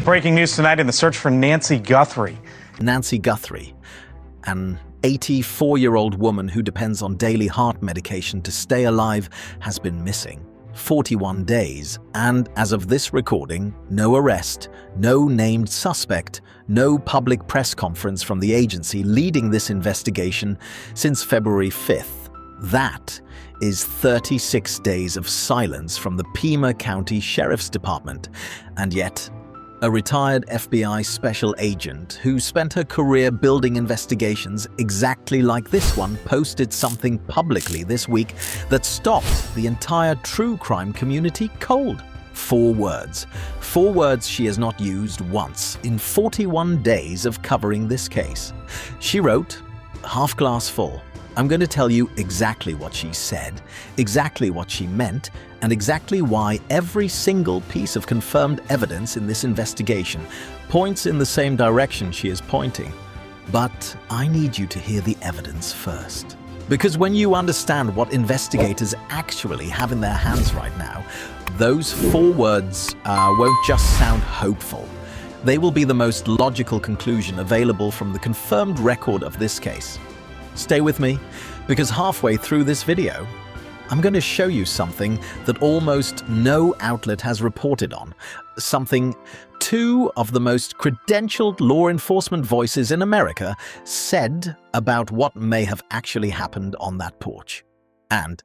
Breaking news tonight in the search for Nancy Guthrie. Nancy Guthrie, an 84-year-old woman who depends on daily heart medication to stay alive, has been missing 41 days, and as of this recording, no arrest, no named suspect, no public press conference from the agency leading this investigation since February 5th. That is 36 days of silence from the Pima County Sheriff's Department, and yet a retired FBI special agent who spent her career building investigations exactly like this one posted something publicly this week that stopped the entire true crime community cold. 4 words. 4 words she has not used once in 41 days of covering this case. She wrote, "Half glass full. I'm going to tell you exactly what she said, exactly what she meant, and exactly why every single piece of confirmed evidence in this investigation points in the same direction she is pointing. But I need you to hear the evidence first. Because when you understand what investigators actually have in their hands right now, those 4 words won't just sound hopeful. They will be the most logical conclusion available from the confirmed record of this case. Stay with me, because halfway through this video, I'm going to show you something that almost no outlet has reported on, something 2 of the most credentialed law enforcement voices in America said about what may have actually happened on that porch. And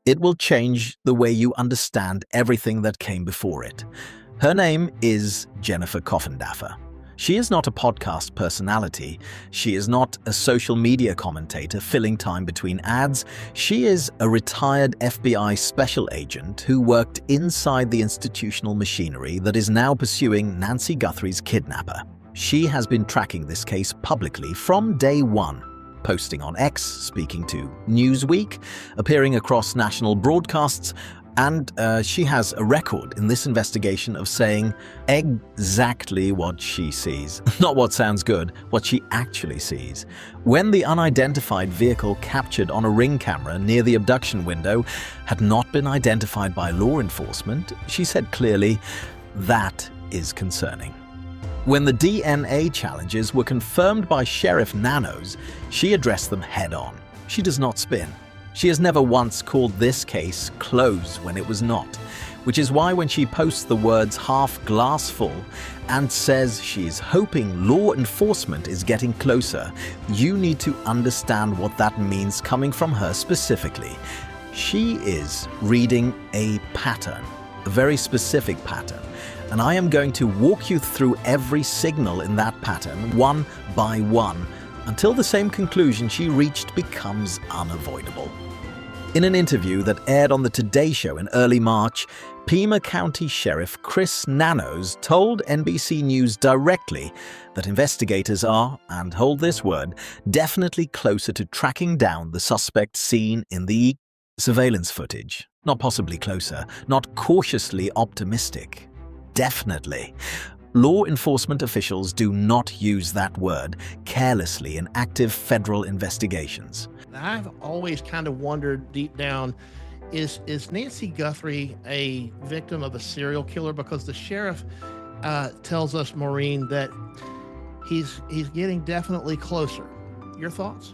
it will change the way you understand everything that came before it. Her name is Jennifer Coffindaffer. She is not a podcast personality. She is not a social media commentator filling time between ads. She is a retired FBI special agent who worked inside the institutional machinery that is now pursuing Nancy Guthrie's kidnapper. She has been tracking this case publicly from day one, posting on X, speaking to Newsweek, appearing across national broadcasts, and she has a record in this investigation of saying exactly what she sees. Not what sounds good, what she actually sees. When the unidentified vehicle captured on a Ring camera near the abduction window had not been identified by law enforcement, she said clearly, "That is concerning." When the DNA challenges were confirmed by Sheriff Nanos, she addressed them head-on. She does not spin. She has never once called this case closed when it was not, which is why when she posts the words "half glass full" and says she is hoping law enforcement is getting closer, you need to understand what that means coming from her specifically. She is reading a pattern, a very specific pattern, and I am going to walk you through every signal in that pattern one by one until the same conclusion she reached becomes unavoidable. In an interview that aired on the Today Show in early March, Pima County Sheriff Chris Nanos told NBC News directly that investigators are, and hold this word, definitely closer to tracking down the suspect seen in the surveillance footage. Not possibly closer, not cautiously optimistic. Definitely. Law enforcement officials do not use that word carelessly in active federal investigations. I've always kind of wondered deep down, is Nancy Guthrie a victim of a serial killer? Because the sheriff tells us, Maureen, that he's getting definitely closer. Your thoughts?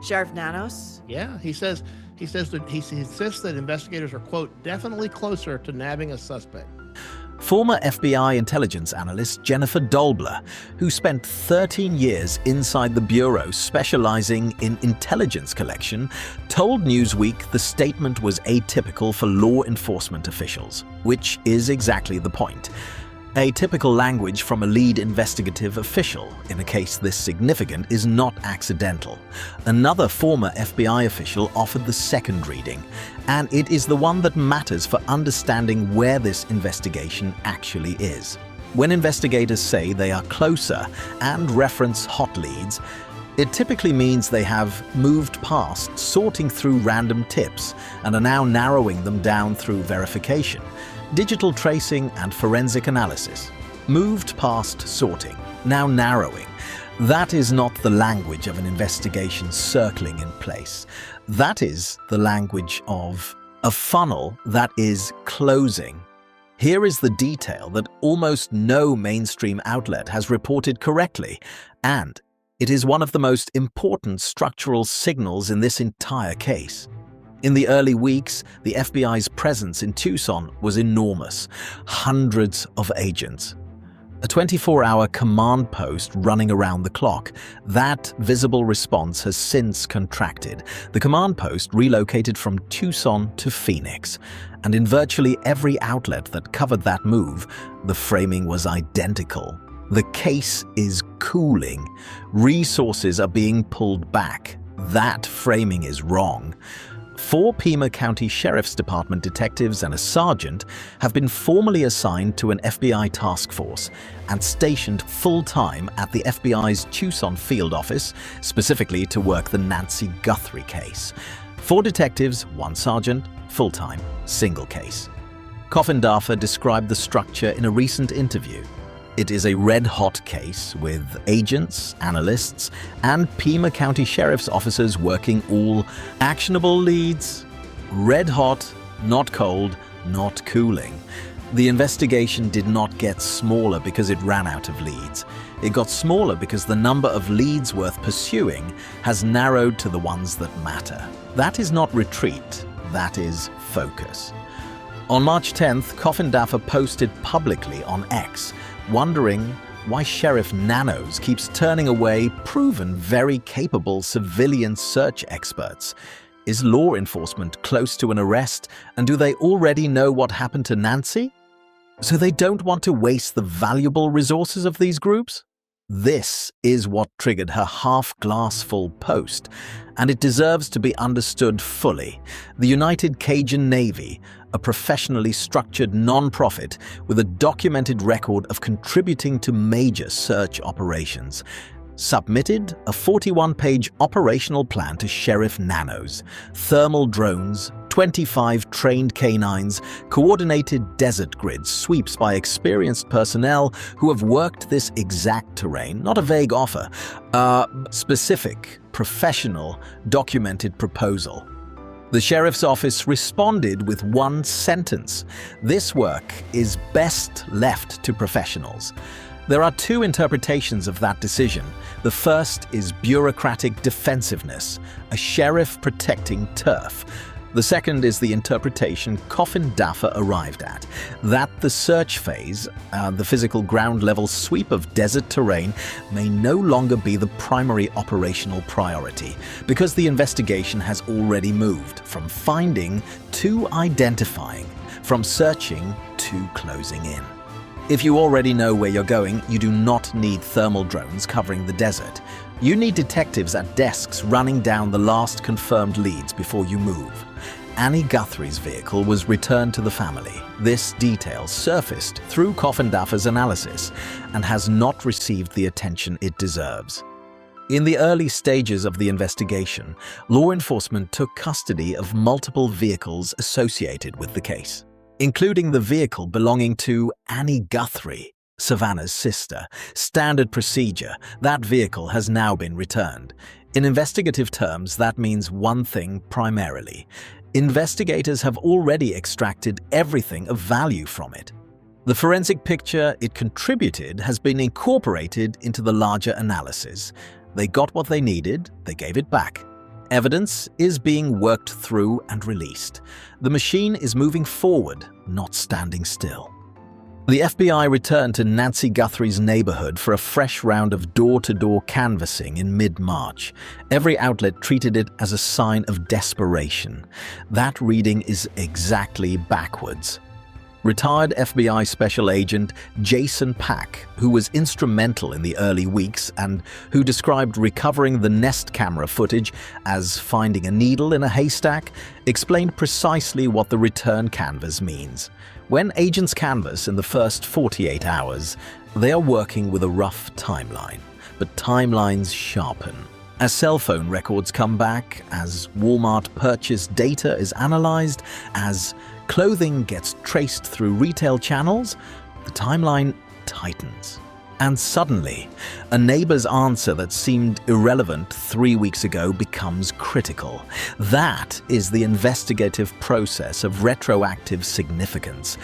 Sheriff Nanos? Yeah, he says that he insists that investigators are, quote, definitely closer to nabbing a suspect. Former FBI intelligence analyst Jennifer Dolbler, who spent 13 years inside the Bureau specializing in intelligence collection, told Newsweek the statement was atypical for law enforcement officials, which is exactly the point. Atypical language from a lead investigative official in a case this significant is not accidental. Another former FBI official offered the second reading, and it is the one that matters for understanding where this investigation actually is. When investigators say they are closer and reference hot leads, it typically means they have moved past sorting through random tips and are now narrowing them down through verification, digital tracing, and forensic analysis. Moved past sorting, now narrowing. That is not the language of an investigation circling in place. That is the language of a funnel that is closing. Here is the detail that almost no mainstream outlet has reported correctly, and it is one of the most important structural signals in this entire case. In the early weeks, the FBI's presence in Tucson was enormous. Hundreds of agents. A 24-hour command post running around the clock. That visible response has since contracted. The command post relocated from Tucson to Phoenix. And in virtually every outlet that covered that move, the framing was identical. The case is cooling. Resources are being pulled back. That framing is wrong. 4 Pima County Sheriff's Department detectives and a sergeant have been formally assigned to an FBI task force and stationed full-time at the FBI's Tucson field office, specifically to work the Nancy Guthrie case. 4 detectives, 1 sergeant, full-time, single case. Coffindaffer described the structure in a recent interview. It is a red-hot case with agents, analysts, and Pima County Sheriff's officers working all actionable leads. Red-hot, not cold, not cooling. The investigation did not get smaller because it ran out of leads. It got smaller because the number of leads worth pursuing has narrowed to the ones that matter. That is not retreat, that is focus. On March 10th, Coffindaffer posted publicly on X, wondering why Sheriff Nanos keeps turning away proven very capable civilian search experts. Is law enforcement close to an arrest, and do they already know what happened to Nancy? So they don't want to waste the valuable resources of these groups? This is what triggered her half-glass-full post, and it deserves to be understood fully. The United Cajun Navy, a professionally structured non-profit with a documented record of contributing to major search operations, submitted a 41-page operational plan to Sheriff Nanos. Thermal drones, 25 trained canines, coordinated desert grid sweeps by experienced personnel who have worked this exact terrain, not a vague offer, a specific, professional, documented proposal. The sheriff's office responded with one sentence: "This work is best left to professionals." There are 2 interpretations of that decision. The first is bureaucratic defensiveness, a sheriff protecting turf. The second is the interpretation Coffindaffer arrived at, that the search phase, the physical ground-level sweep of desert terrain, may no longer be the primary operational priority, because the investigation has already moved from finding to identifying, from searching to closing in. If you already know where you're going, you do not need thermal drones covering the desert. You need detectives at desks running down the last confirmed leads before you move. Annie Guthrie's vehicle was returned to the family. This detail surfaced through Coffindaffer's analysis and has not received the attention it deserves. In the early stages of the investigation, law enforcement took custody of multiple vehicles associated with the case, including the vehicle belonging to Annie Guthrie, Savannah's sister. Standard procedure, that vehicle has now been returned. In investigative terms, that means one thing primarily. Investigators have already extracted everything of value from it. The forensic picture it contributed has been incorporated into the larger analysis. They got what they needed, they gave it back. Evidence is being worked through and released. The machine is moving forward, not standing still. The FBI returned to Nancy Guthrie's neighborhood for a fresh round of door-to-door canvassing in mid-March. Every outlet treated it as a sign of desperation. That reading is exactly backwards. Retired FBI Special Agent Jason Pack, who was instrumental in the early weeks and who described recovering the Nest camera footage as finding a needle in a haystack, explained precisely what the return canvas means. When agents canvass in the first 48 hours, they are working with a rough timeline, but timelines sharpen. As cell phone records come back, as Walmart purchase data is analyzed, as clothing gets traced through retail channels, the timeline tightens. And suddenly, a neighbor's answer that seemed irrelevant 3 weeks ago becomes critical. That is the investigative process of retroactive significance.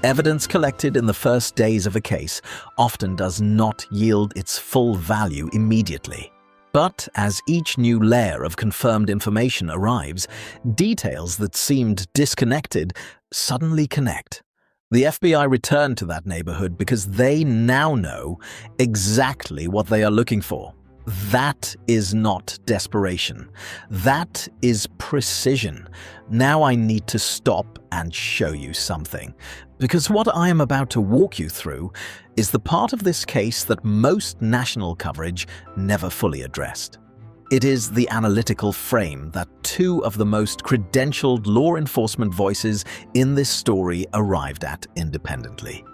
Evidence collected in the first days of a case often does not yield its full value immediately. But as each new layer of confirmed information arrives, details that seemed disconnected suddenly connect. The FBI returned to that neighborhood because they now know exactly what they are looking for. That is not desperation. That is precision. Now I need to stop and show you something, because what I am about to walk you through is the part of this case that most national coverage never fully addressed. It is the analytical frame that two of the most credentialed law enforcement voices in this story arrived at independently.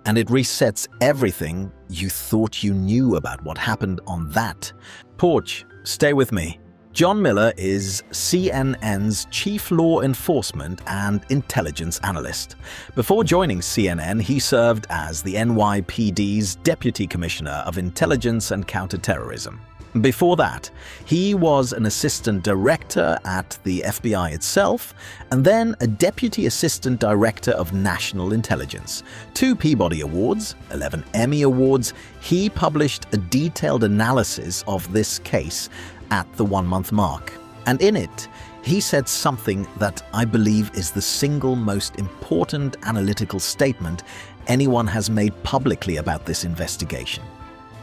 And it resets everything you thought you knew about what happened on that porch. Stay with me. John Miller is CNN's chief law enforcement and intelligence analyst. Before joining CNN, he served as the NYPD's Deputy Commissioner of Intelligence and Counterterrorism. Before that, he was an assistant director at the FBI itself, and then a deputy assistant director of national intelligence. 2 Peabody Awards, 11 Emmy Awards. He published a detailed analysis of this case at the 1-month mark. And in it, he said something that I believe is the single most important analytical statement anyone has made publicly about this investigation.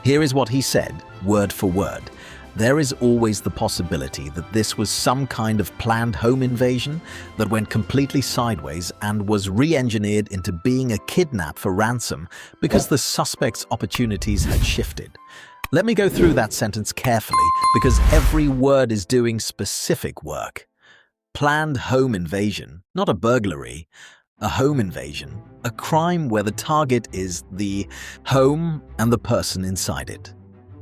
Here is what he said, word for word. There is always the possibility that this was some kind of planned home invasion that went completely sideways and was re-engineered into being a kidnap for ransom because the suspect's opportunities had shifted. Let me go through that sentence carefully because every word is doing specific work. Planned home invasion, not a burglary. A home invasion, a crime where the target is the home and the person inside it.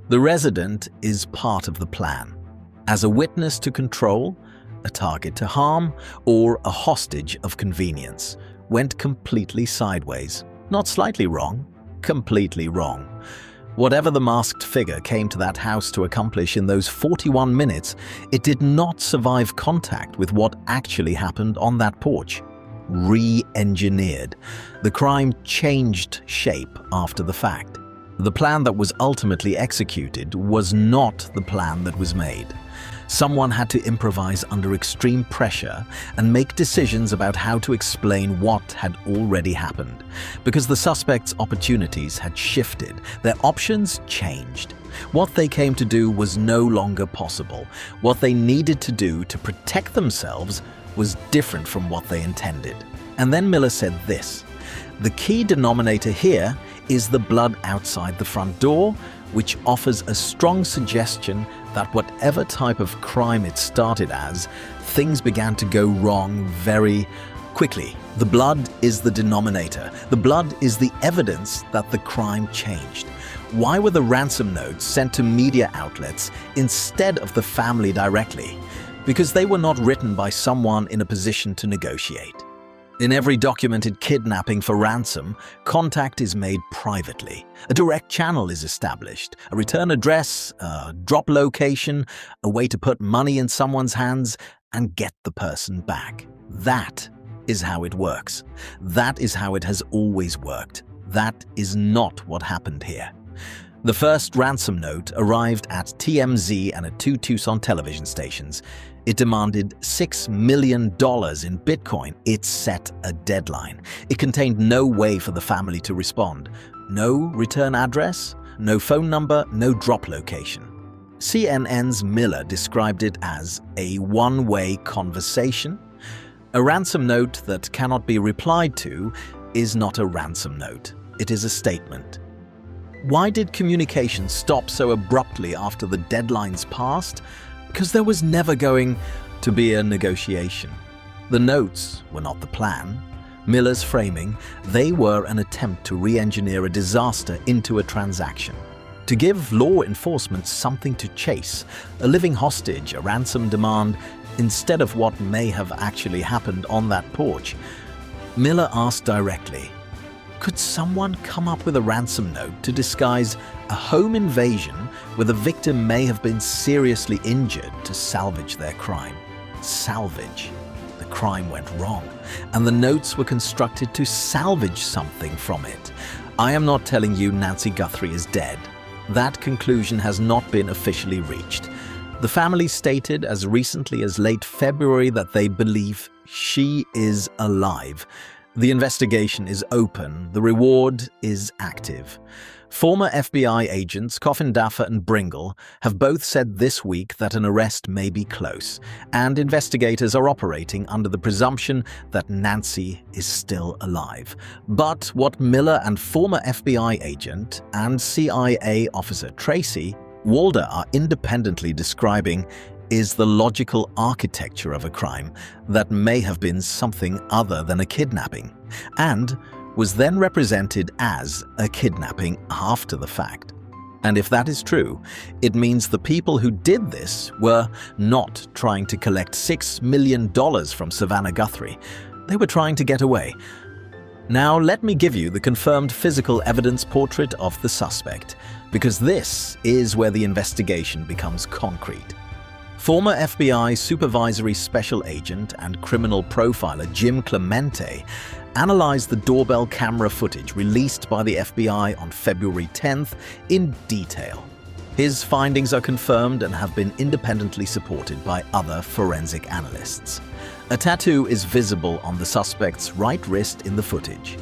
The resident is part of the plan. As a witness to control, a target to harm, or a hostage of convenience, went completely sideways. Not slightly wrong, completely wrong. Whatever the masked figure came to that house to accomplish in those 41 minutes, it did not survive contact with what actually happened on that porch. Re-engineered. The crime changed shape after the fact. The plan that was ultimately executed was not the plan that was made. Someone had to improvise under extreme pressure and make decisions about how to explain what had already happened. Because the suspects' opportunities had shifted, their options changed. What they came to do was no longer possible. What they needed to do to protect themselves was different from what they intended. And then Miller said this: the key denominator here is the blood outside the front door, which offers a strong suggestion that whatever type of crime it started as, things began to go wrong very quickly. The blood is the denominator. The blood is the evidence that the crime changed. Why were the ransom notes sent to media outlets instead of the family directly? Because they were not written by someone in a position to negotiate. In every documented kidnapping for ransom, contact is made privately. A direct channel is established, a return address, a drop location, a way to put money in someone's hands and get the person back. That is how it works. That is how it has always worked. That is not what happened here. The first ransom note arrived at TMZ and at 2 Tucson television stations. It demanded $6 million in Bitcoin. It set a deadline. It contained no way for the family to respond. No return address, no phone number, no drop location. CNN's Miller described it as a one-way conversation. A ransom note that cannot be replied to is not a ransom note. It is a statement. Why did communication stop so abruptly after the deadlines passed? Because there was never going to be a negotiation. The notes were not the plan. Miller's framing, they were an attempt to re-engineer a disaster into a transaction. To give law enforcement something to chase, a living hostage, a ransom demand, instead of what may have actually happened on that porch. Miller asked directly, could someone come up with a ransom note to disguise a home invasion where the victim may have been seriously injured to salvage their crime? Salvage. The crime went wrong, and the notes were constructed to salvage something from it. I am not telling you Nancy Guthrie is dead. That conclusion has not been officially reached. The family stated as recently as late February that they believe she is alive. The investigation is open. The reward is active. Former FBI agents Coffin-Daffer and Bringle have both said this week that an arrest may be close, and investigators are operating under the presumption that Nancy is still alive. But what Miller and former FBI agent and CIA officer Tracy Walder are independently describing is the logical architecture of a crime that may have been something other than a kidnapping, and was then represented as a kidnapping after the fact. And if that is true, it means the people who did this were not trying to collect $6 million from Savannah Guthrie. They were trying to get away. Now let me give you the confirmed physical evidence portrait of the suspect, because this is where the investigation becomes concrete. Former FBI Supervisory Special Agent and criminal profiler Jim Clemente analyzed the doorbell camera footage released by the FBI on February 10th in detail. His findings are confirmed and have been independently supported by other forensic analysts. A tattoo is visible on the suspect's right wrist in the footage.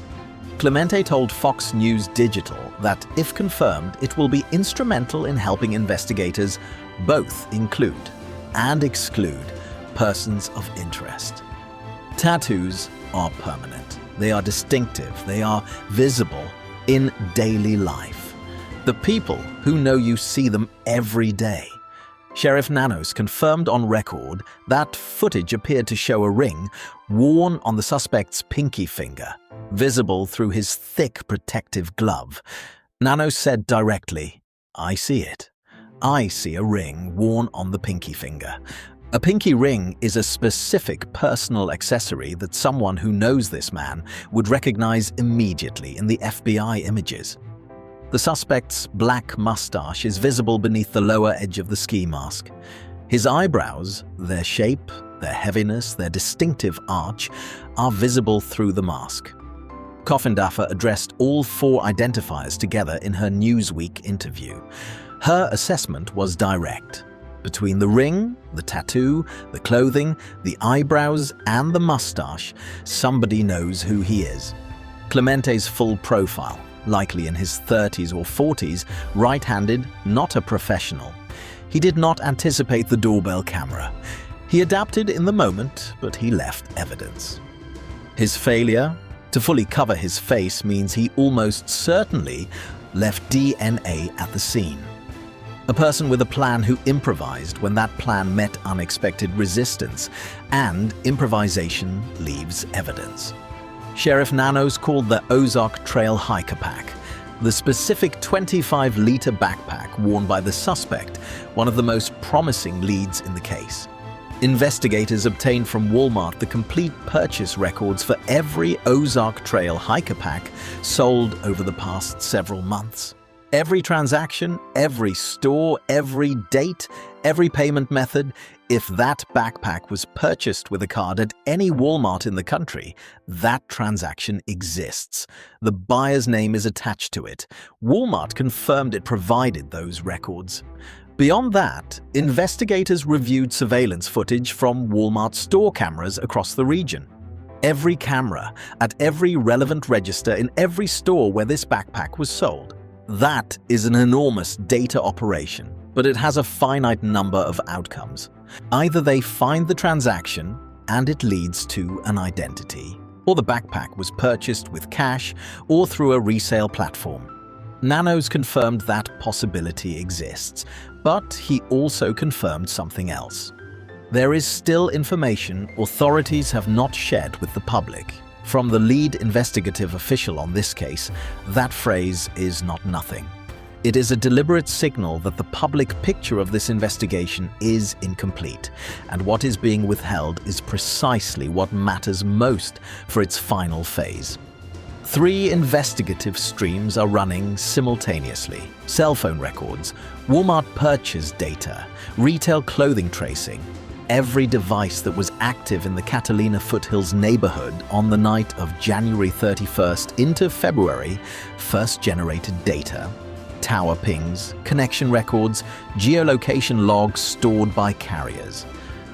Clemente told Fox News Digital that, if confirmed, it will be instrumental in helping investigators both include and exclude persons of interest. Tattoos are permanent. They are distinctive. They are visible in daily life. The people who know you see them every day. Sheriff Nanos confirmed on record that footage appeared to show a ring worn on the suspect's pinky finger, visible through his thick protective glove. Nanos said directly, "I see it. I see a ring worn on the pinky finger." A pinky ring is a specific personal accessory that someone who knows this man would recognize immediately in the FBI images. The suspect's black mustache is visible beneath the lower edge of the ski mask. His eyebrows, their shape, their heaviness, their distinctive arch, are visible through the mask. Coffin-Daffer addressed all four identifiers together in her Newsweek interview. Her assessment was direct. Between the ring, the tattoo, the clothing, the eyebrows, and the mustache, somebody knows who he is. Clemente's full profile, likely in his 30s or 40s, right-handed, not a professional. He did not anticipate the doorbell camera. He adapted in the moment, but he left evidence. His failure to fully cover his face means he almost certainly left DNA at the scene. A person with a plan who improvised when that plan met unexpected resistance, and improvisation leaves evidence. Sheriff Nanos called the Ozark Trail hiker pack, the specific 25-liter backpack worn by the suspect, one of the most promising leads in the case. Investigators obtained from Walmart the complete purchase records for every Ozark Trail hiker pack sold over the past several months. Every transaction, every store, every date, every payment method. If that backpack was purchased with a card at any Walmart in the country, that transaction exists. The buyer's name is attached to it. Walmart confirmed it provided those records. Beyond that, investigators reviewed surveillance footage from Walmart store cameras across the region. Every camera at every relevant register in every store where this backpack was sold. That is an enormous data operation, but it has a finite number of outcomes. Either they find the transaction and it leads to an identity, or the backpack was purchased with cash or through a resale platform. Nanos confirmed that possibility exists, but he also confirmed something else. There is still information authorities have not shared with the public. From the lead investigative official on this case, that phrase is not nothing. It is a deliberate signal that the public picture of this investigation is incomplete, and what is being withheld is precisely what matters most for its final phase. 3 investigative streams are running simultaneously: cell phone records, Walmart purchase data, retail clothing tracing, every device that was active in the Catalina Foothills neighborhood on the night of January 31st into February, first-generated data, tower pings, connection records, geolocation logs stored by carriers.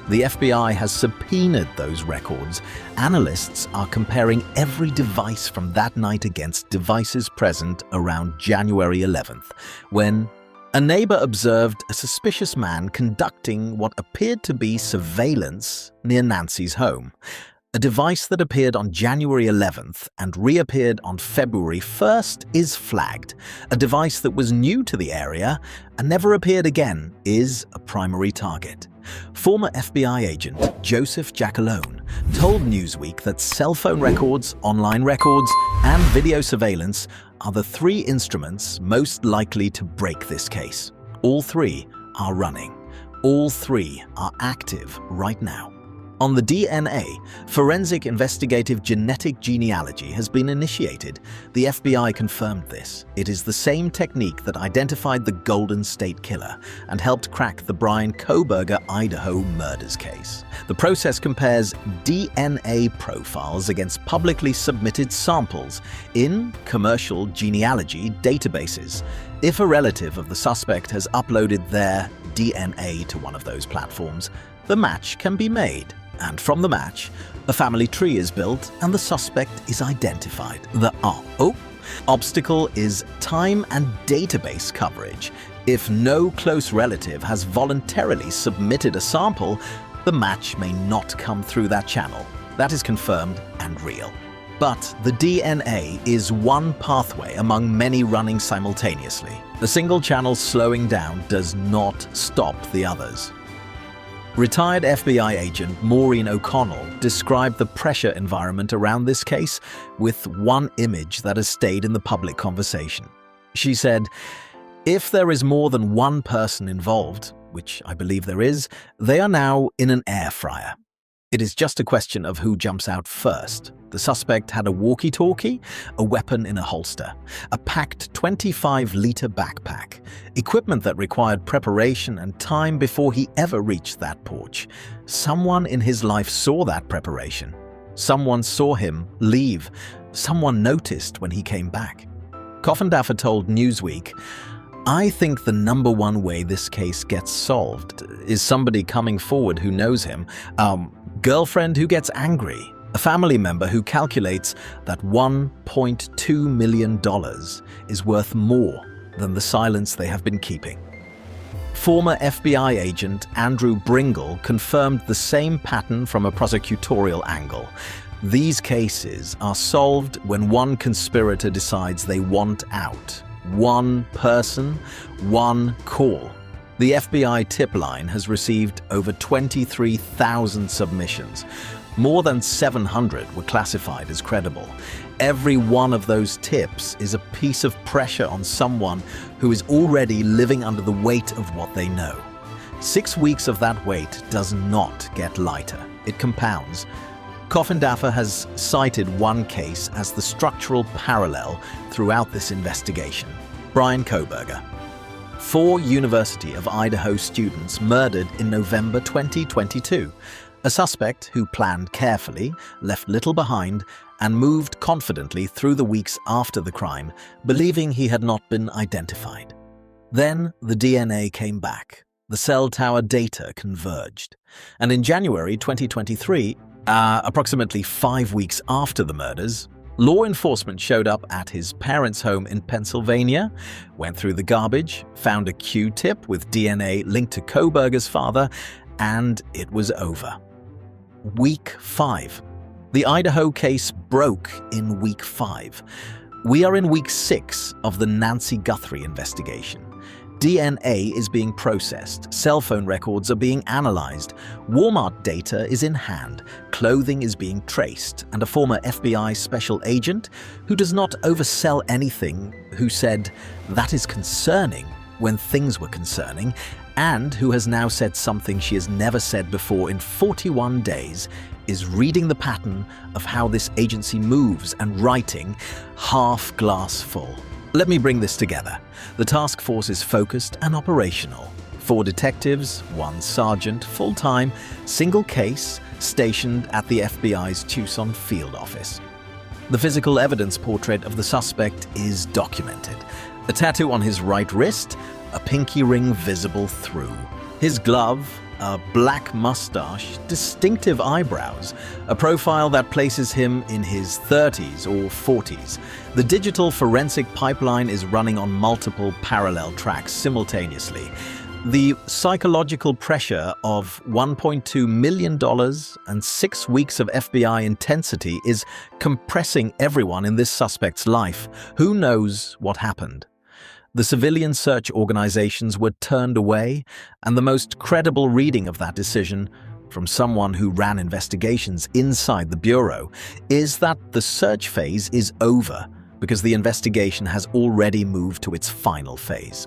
The FBI has subpoenaed those records. Analysts are comparing every device from that night against devices present around January 11th, when a neighbor observed a suspicious man conducting what appeared to be surveillance near Nancy's home. A device that appeared on January 11th and reappeared on February 1st is flagged. A device that was new to the area and never appeared again is a primary target. Former FBI agent Joseph Giacalone told Newsweek that cell phone records, online records, and video surveillance are the three instruments most likely to break this case. All three are running. All three are active right now. On the DNA, forensic investigative genetic genealogy has been initiated. The FBI confirmed this. It is the same technique that identified the Golden State Killer and helped crack the Bryan Kohberger, Idaho murders case. The process compares DNA profiles against publicly submitted samples in commercial genealogy databases. If a relative of the suspect has uploaded their DNA to one of those platforms, the match can be made. And from the match, a family tree is built and the suspect is identified. The obstacle is time and database coverage. If no close relative has voluntarily submitted a sample, the match may not come through that channel. That is confirmed and real. But the DNA is one pathway among many running simultaneously. The single channel slowing down does not stop the others. Retired FBI agent Maureen O'Connell described the pressure environment around this case with one image that has stayed in the public conversation. She said, "If there is more than one person involved, which I believe there is, they are now in an air fryer. It is just a question of who jumps out first." The suspect had a walkie-talkie, a weapon in a holster, a packed 25-liter backpack, equipment that required preparation and time before he ever reached that porch. Someone in his life saw that preparation. Someone saw him leave. Someone noticed when he came back. Coffindaffer told Newsweek, "I think the number one way this case gets solved is somebody coming forward who knows him, girlfriend who gets angry, a family member who calculates that $1.2 million is worth more than the silence they have been keeping." Former FBI agent Andrew Bringle confirmed the same pattern from a prosecutorial angle. These cases are solved when one conspirator decides they want out. One person, one call. The FBI tip line has received over 23,000 submissions. More than 700 were classified as credible. Every one of those tips is a piece of pressure on someone who is already living under the weight of what they know. 6 weeks of that weight does not get lighter. It compounds. Coffindaffer has cited one case as the structural parallel throughout this investigation. Bryan Kohberger. 4 University of Idaho students murdered in November 2022. A suspect who planned carefully, left little behind, and moved confidently through the weeks after the crime, believing he had not been identified. Then the DNA came back. The cell tower data converged. And in January 2023, approximately 5 weeks after the murders, law enforcement showed up at his parents' home in Pennsylvania, went through the garbage, found a Q-tip with DNA linked to Kohberger's father, and it was over. Week 5. The Idaho case broke in Week 5. We are in Week 6 of the Nancy Guthrie investigation. DNA is being processed, cell phone records are being analyzed, Walmart data is in hand, clothing is being traced, and a former FBI special agent who does not oversell anything, who said, "That is concerning," when things were concerning, and who has now said something she has never said before in 41 days, is reading the pattern of how this agency moves and writing half glass full. Let me bring this together. The task force is focused and operational. 4 detectives, 1 sergeant, full-time, single case, stationed at the FBI's Tucson field office. The physical evidence portrait of the suspect is documented. A tattoo on his right wrist, a pinky ring visible through. His glove, a black mustache, distinctive eyebrows, a profile that places him in his 30s or 40s. The digital forensic pipeline is running on multiple parallel tracks simultaneously. The psychological pressure of $1.2 million and 6 weeks of FBI intensity is compressing everyone in this suspect's life. Who knows what happened? The civilian search organizations were turned away, and the most credible reading of that decision, from someone who ran investigations inside the Bureau, is that the search phase is over because the investigation has already moved to its final phase.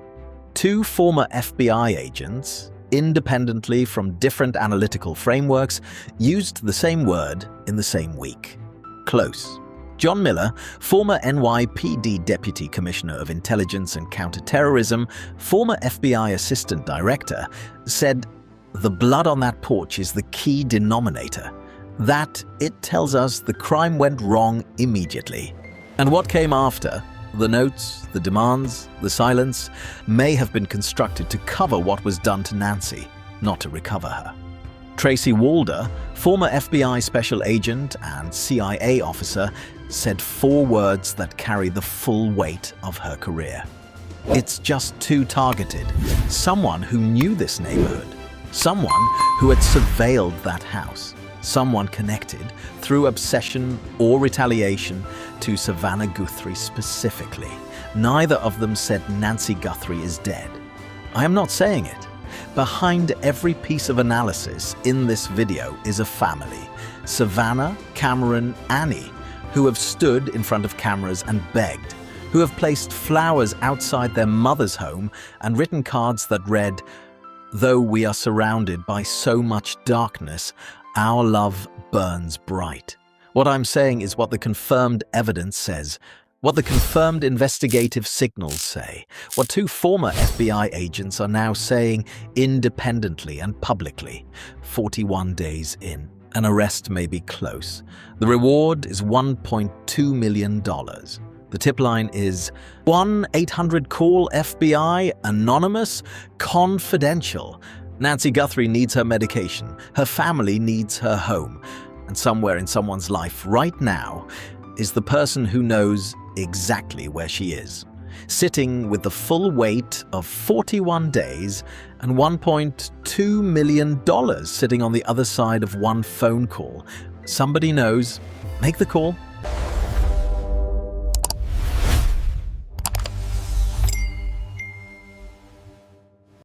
2 former FBI agents, independently from different analytical frameworks, used the same word in the same week: close. John Miller, former NYPD Deputy Commissioner of Intelligence and Counterterrorism, former FBI Assistant Director, said, "The blood on that porch is the key denominator. That it tells us the crime went wrong immediately." And what came after, the notes, the demands, the silence, may have been constructed to cover what was done to Nancy, not to recover her. Tracy Walder, former FBI special agent and CIA officer, said 4 words that carry the full weight of her career. It's just too targeted. Someone who knew this neighborhood. Someone who had surveilled that house. Someone connected, through obsession or retaliation, to Savannah Guthrie specifically. Neither of them said Nancy Guthrie is dead. I am not saying it. Behind every piece of analysis in this video is a family. Savannah, Cameron, Annie, who have stood in front of cameras and begged, who have placed flowers outside their mother's home and written cards that read, "Though we are surrounded by so much darkness, our love burns bright." What I'm saying is what the confirmed evidence says, what the confirmed investigative signals say, what 2 former FBI agents are now saying independently and publicly, 41 days in. An arrest may be close. The reward is $1.2 million. The tip line is 1-800-CALL-FBI, anonymous, confidential. Nancy Guthrie needs her medication. Her family needs her home. And somewhere in someone's life right now is the person who knows exactly where she is, sitting with the full weight of 41 days and $1.2 million sitting on the other side of one phone call. Somebody knows. Make the call.